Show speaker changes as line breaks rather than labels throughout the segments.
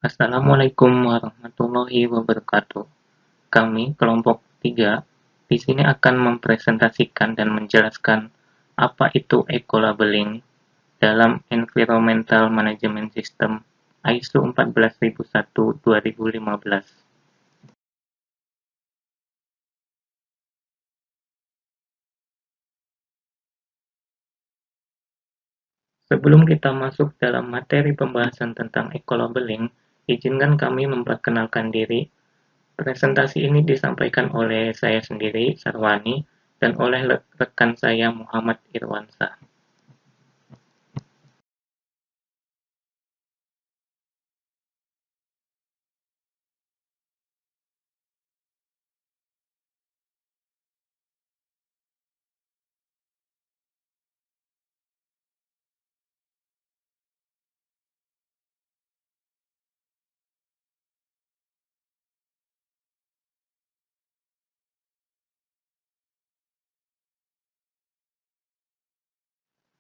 Assalamualaikum warahmatullahi wabarakatuh. Kami, kelompok 3, di sini akan mempresentasikan dan menjelaskan apa itu eco-labeling dalam Environmental Management System ISO 14001-2015. Sebelum kita masuk dalam materi pembahasan tentang eco-labeling, izinkan kami memperkenalkan diri. Presentasi ini disampaikan oleh saya sendiri, Sarwani, dan oleh rekan saya Muhammad Irwansyah.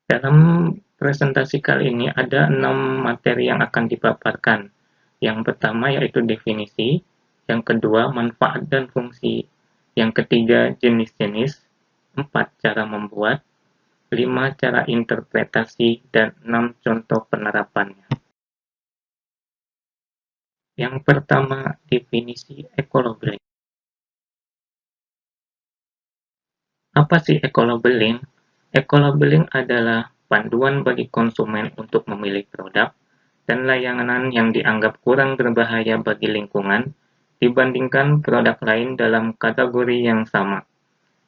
Dalam presentasi kali ini ada 6 materi yang akan dipaparkan. Yang pertama yaitu definisi, yang kedua manfaat dan fungsi, yang ketiga jenis-jenis, 4 cara membuat, 5 cara interpretasi, dan 6 contoh penerapannya. Yang pertama, definisi eco-labeling. Apa sih eco-labeling? Eco-labeling adalah panduan bagi konsumen untuk memilih produk dan layanan yang dianggap kurang berbahaya bagi lingkungan dibandingkan produk lain dalam kategori yang sama.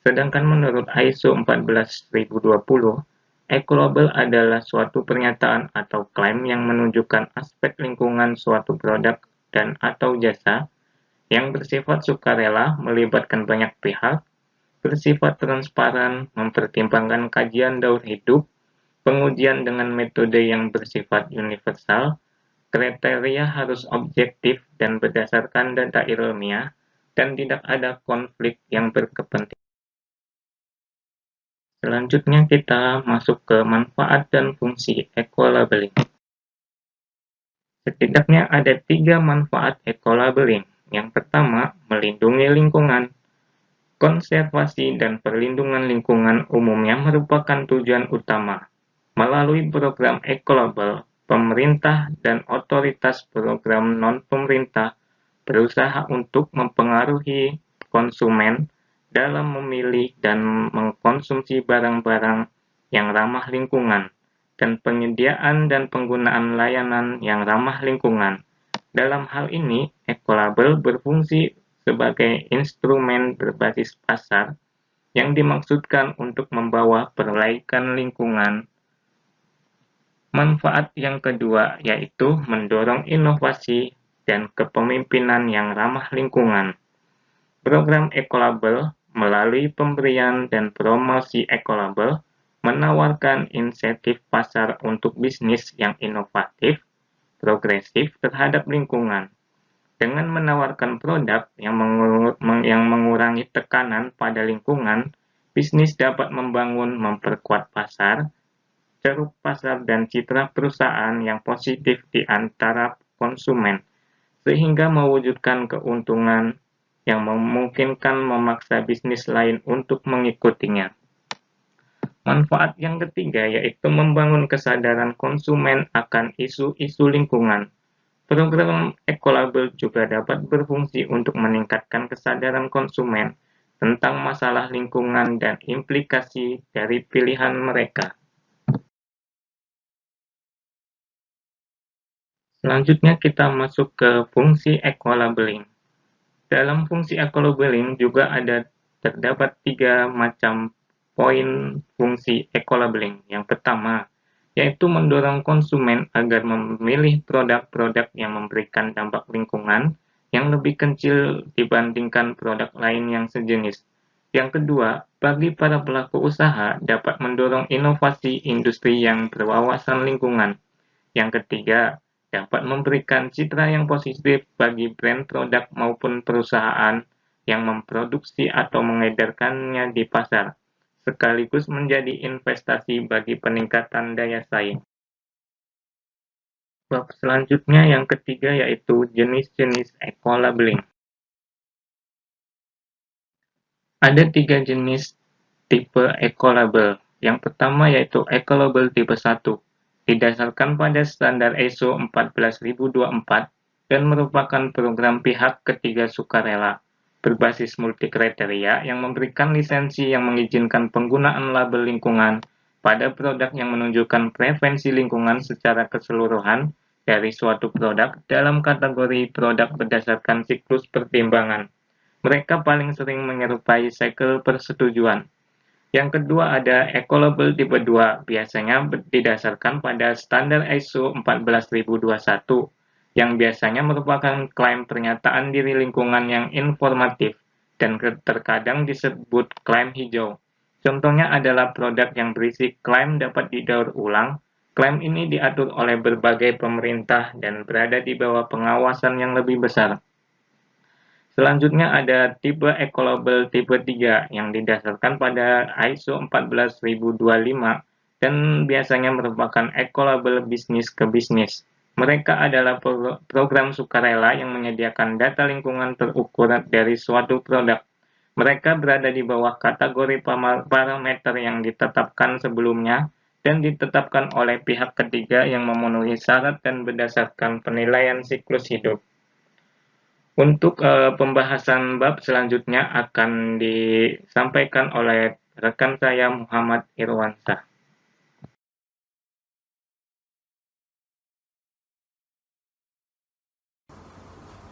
Sedangkan menurut ISO 14020, eco-label adalah suatu pernyataan atau klaim yang menunjukkan aspek lingkungan suatu produk dan atau jasa yang bersifat sukarela, melibatkan banyak pihak, bersifat transparan, mempertimbangkan kajian daur hidup, pengujian dengan metode yang bersifat universal, kriteria harus objektif dan berdasarkan data ilmiah, dan tidak ada konflik yang berkepentingan. Selanjutnya kita masuk ke manfaat dan fungsi eco-labeling. Setidaknya ada 3 manfaat eco-labeling. Yang pertama, melindungi lingkungan. Konservasi dan perlindungan lingkungan umumnya merupakan tujuan utama. Melalui program eco-label, pemerintah dan otoritas program non-pemerintah berusaha untuk mempengaruhi konsumen dalam memilih dan mengkonsumsi barang-barang yang ramah lingkungan dan penyediaan dan penggunaan layanan yang ramah lingkungan. Dalam hal ini, eco-label berfungsi sebagai instrumen berbasis pasar yang dimaksudkan untuk membawa perbaikan lingkungan. Manfaat yang kedua yaitu mendorong inovasi dan kepemimpinan yang ramah lingkungan. Program eco-label melalui pemberian dan promosi eco-label menawarkan insentif pasar untuk bisnis yang inovatif, progresif terhadap lingkungan. Dengan menawarkan produk yang mengurangi tekanan pada lingkungan, bisnis dapat memperkuat pasar, ceruk pasar dan citra perusahaan yang positif di antara konsumen, sehingga mewujudkan keuntungan yang memungkinkan memaksa bisnis lain untuk mengikutinya. Manfaat yang ketiga yaitu membangun kesadaran konsumen akan isu-isu lingkungan. Program eco-label juga dapat berfungsi untuk meningkatkan kesadaran konsumen tentang masalah lingkungan dan implikasi dari pilihan mereka. Selanjutnya kita masuk ke fungsi eco-labeling. Dalam fungsi eco-labeling juga terdapat 3 macam poin fungsi eco-labeling. Yang pertama, yaitu mendorong konsumen agar memilih produk-produk yang memberikan dampak lingkungan yang lebih kecil dibandingkan produk lain yang sejenis. Yang kedua, bagi para pelaku usaha dapat mendorong inovasi industri yang berwawasan lingkungan. Yang ketiga, dapat memberikan citra yang positif bagi brand produk maupun perusahaan yang memproduksi atau mengedarkannya di pasar, sekaligus menjadi investasi bagi peningkatan daya saing. Bab selanjutnya yang ketiga yaitu jenis-jenis eco-labeling. Ada 3 jenis tipe eco-label. Yang pertama yaitu eco-label tipe 1, didasarkan pada standar ISO 14024 dan merupakan program pihak ketiga sukarela, berbasis multi-kriteria yang memberikan lisensi yang mengizinkan penggunaan label lingkungan pada produk yang menunjukkan preferensi lingkungan secara keseluruhan dari suatu produk dalam kategori produk berdasarkan siklus pertimbangan. Mereka paling sering menyerupai segel persetujuan. Yang kedua ada eco-label tipe 2, biasanya didasarkan pada standar ISO 14021, yang biasanya merupakan klaim pernyataan diri lingkungan yang informatif dan terkadang disebut klaim hijau. Contohnya adalah produk yang berisi klaim dapat didaur ulang. Klaim ini diatur oleh berbagai pemerintah dan berada di bawah pengawasan yang lebih besar. Selanjutnya ada tipe eco-label tipe 3 yang didasarkan pada ISO 14025 dan biasanya merupakan eco-label bisnis ke bisnis. Mereka adalah program sukarela yang menyediakan data lingkungan terukur dari suatu produk. Mereka berada di bawah kategori parameter yang ditetapkan sebelumnya dan ditetapkan oleh pihak ketiga yang memenuhi syarat dan berdasarkan penilaian siklus hidup. Untuk pembahasan bab selanjutnya akan disampaikan oleh rekan saya Muhammad Irwansyah.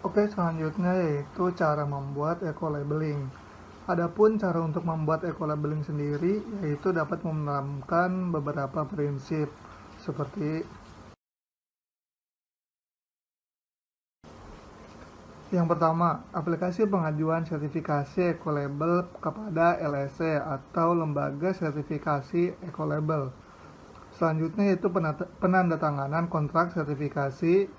Oke, selanjutnya yaitu cara membuat eco-labeling. Adapun cara untuk membuat eco-labeling sendiri yaitu dapat menerapkan beberapa prinsip seperti yang pertama, aplikasi pengajuan sertifikasi eco-label kepada LSC atau Lembaga Sertifikasi Eco-Label. Selanjutnya yaitu penandatanganan kontrak sertifikasi.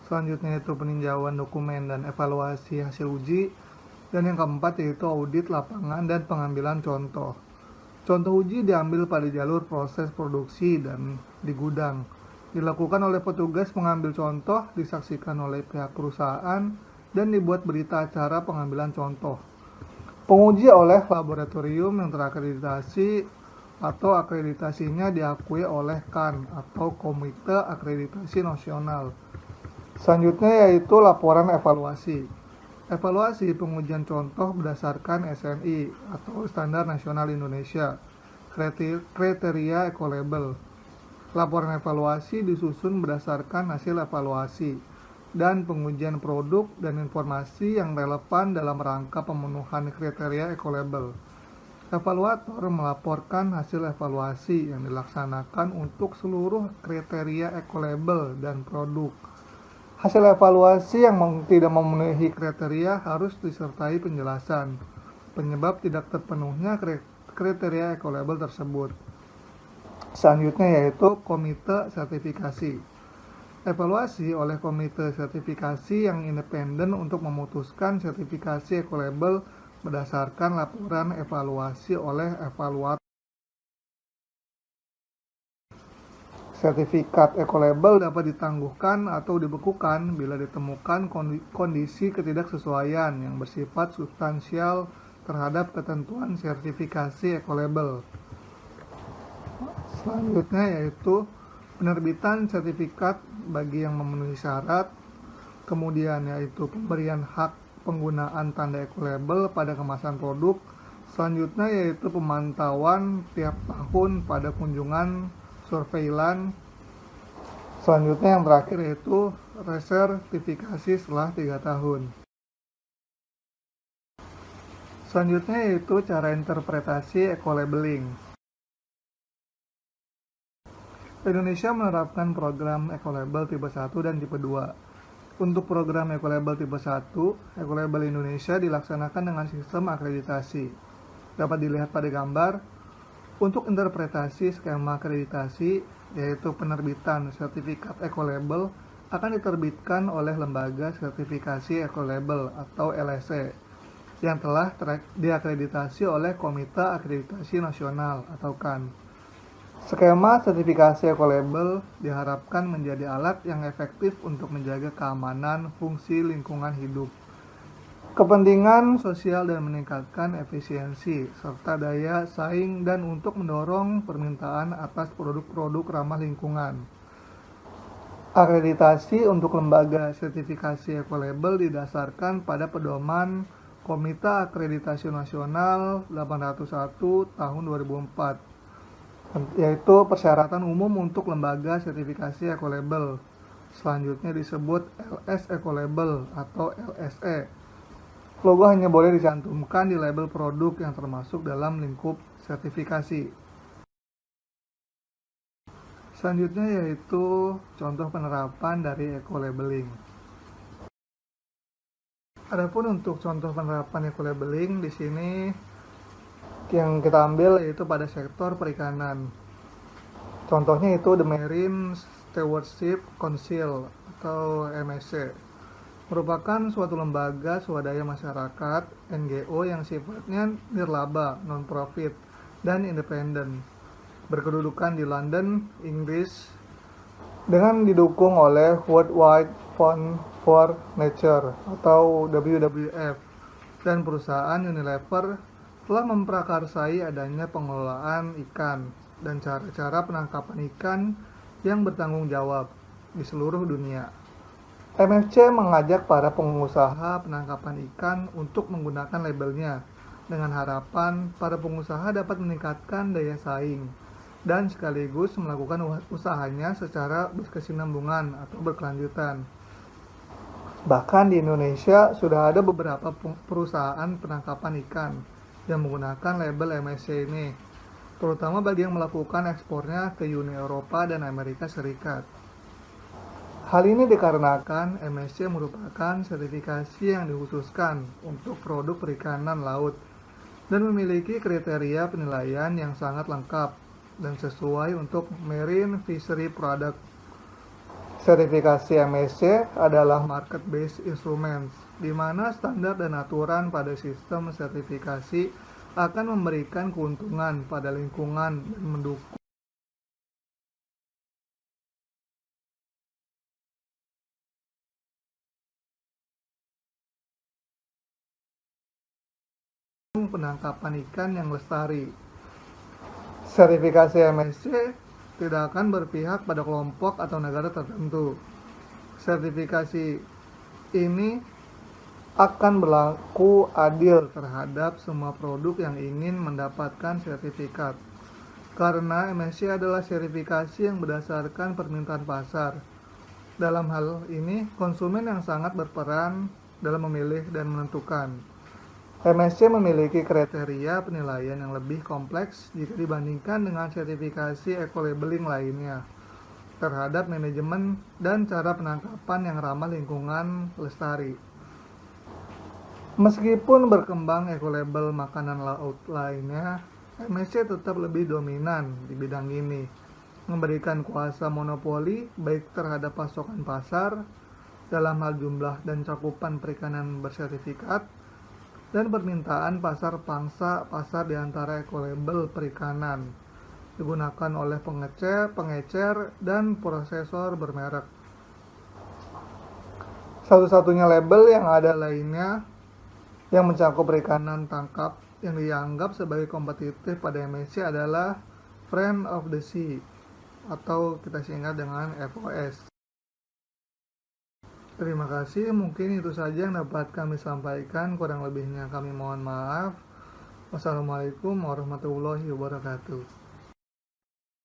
Selanjutnya yaitu peninjauan dokumen dan evaluasi hasil uji. Dan yang keempat yaitu audit lapangan dan pengambilan contoh. Contoh uji diambil pada jalur proses produksi dan di gudang. Dilakukan oleh petugas pengambil contoh, disaksikan oleh pihak perusahaan, dan dibuat berita acara pengambilan contoh. Penguji oleh laboratorium yang terakreditasi atau akreditasinya diakui oleh KAN atau Komite Akreditasi Nasional. Selanjutnya yaitu laporan evaluasi. Evaluasi pengujian contoh berdasarkan SNI atau Standar Nasional Indonesia, kriteria eco-label. Laporan evaluasi disusun berdasarkan hasil evaluasi dan pengujian produk dan informasi yang relevan dalam rangka pemenuhan kriteria eco-label. Evaluator melaporkan hasil evaluasi yang dilaksanakan untuk seluruh kriteria eco-label dan produk. Hasil evaluasi yang tidak memenuhi kriteria harus disertai penjelasan penyebab tidak terpenuhnya kriteria eco-label tersebut. Selanjutnya yaitu komite sertifikasi. Evaluasi oleh komite sertifikasi yang independen untuk memutuskan sertifikasi eco-label berdasarkan laporan evaluasi oleh evaluator. Sertifikat eco-label dapat ditangguhkan atau dibekukan bila ditemukan kondisi ketidaksesuaian yang bersifat substansial terhadap ketentuan sertifikasi eco-label. Selanjutnya yaitu penerbitan sertifikat bagi yang memenuhi syarat, kemudian yaitu pemberian hak penggunaan tanda eco-label pada kemasan produk. Selanjutnya yaitu pemantauan tiap tahun pada kunjungan surveillance. Selanjutnya yang terakhir yaitu resertifikasi setelah 3 tahun. Selanjutnya yaitu cara interpretasi eco-labeling. Indonesia menerapkan program eco-label tipe 1 dan tipe 2. Untuk program eco-label tipe 1, eco-label Indonesia dilaksanakan dengan sistem akreditasi. Dapat dilihat pada gambar. Untuk interpretasi skema akreditasi, yaitu penerbitan sertifikat eco-label, akan diterbitkan oleh Lembaga Sertifikasi Eco-Label atau LSC yang telah diakreditasi oleh Komite Akreditasi Nasional atau KAN. Skema sertifikasi ekolabel diharapkan menjadi alat yang efektif untuk menjaga keamanan fungsi lingkungan hidup, kepentingan sosial dan meningkatkan efisiensi serta daya saing dan untuk mendorong permintaan atas produk-produk ramah lingkungan. Akreditasi untuk lembaga sertifikasi ekolabel didasarkan pada pedoman Komite Akreditasi Nasional 801 tahun 2004, yaitu persyaratan umum untuk lembaga sertifikasi ekolabel. Selanjutnya disebut LS Ecolabel atau LSE. Logo hanya boleh dicantumkan di label produk yang termasuk dalam lingkup sertifikasi. Selanjutnya yaitu contoh penerapan dari eco-labeling. Adapun untuk contoh penerapan eco-labeling di sini yang kita ambil yaitu pada sektor perikanan. Contohnya itu The Marine Stewardship Council atau MSC. Merupakan suatu lembaga swadaya masyarakat NGO yang sifatnya nirlaba, non-profit, dan independen. Berkedudukan di London, Inggris, dengan didukung oleh World Wide Fund for Nature atau WWF dan perusahaan Unilever telah memprakarsai adanya pengelolaan ikan dan cara-cara penangkapan ikan yang bertanggung jawab di seluruh dunia. MFC mengajak para pengusaha penangkapan ikan untuk menggunakan labelnya dengan harapan para pengusaha dapat meningkatkan daya saing dan sekaligus melakukan usahanya secara berkesinambungan atau berkelanjutan. Bahkan di Indonesia sudah ada beberapa perusahaan penangkapan ikan yang menggunakan label MSC ini, terutama bagi yang melakukan ekspornya ke Uni Eropa dan Amerika Serikat. Hal ini dikarenakan MSC merupakan sertifikasi yang dikhususkan untuk produk perikanan laut dan memiliki kriteria penilaian yang sangat lengkap dan sesuai untuk Marine Fishery Product. Sertifikasi MSC adalah market-based instruments, di mana standar dan aturan pada sistem sertifikasi akan memberikan keuntungan pada lingkungan dan mendukung penangkapan ikan yang lestari. Sertifikasi MSC tidak akan berpihak pada kelompok atau negara tertentu. Sertifikasi ini akan berlaku adil terhadap semua produk yang ingin mendapatkan sertifikat. Karena MSC adalah sertifikasi yang berdasarkan permintaan pasar. Dalam hal ini, konsumen yang sangat berperan dalam memilih dan menentukan. MSC memiliki kriteria penilaian yang lebih kompleks jika dibandingkan dengan sertifikasi eco-labeling lainnya terhadap manajemen dan cara penangkapan yang ramah lingkungan lestari. Meskipun berkembang eco-label makanan laut lainnya, MSC tetap lebih dominan di bidang ini, memberikan kuasa monopoli baik terhadap pasokan pasar dalam hal jumlah dan cakupan perikanan bersertifikat dan permintaan pasar pangsa pasar di antara eco-label perikanan digunakan oleh pengecer, dan prosesor bermerek. Satu-satunya label yang ada lainnya yang mencakup perikanan tangkap yang dianggap sebagai kompetitif pada MSC adalah Friend of the Sea atau kita singkat dengan FOS. Terima kasih, mungkin itu saja yang dapat kami sampaikan, kurang lebihnya kami mohon maaf. Wassalamualaikum warahmatullahi wabarakatuh.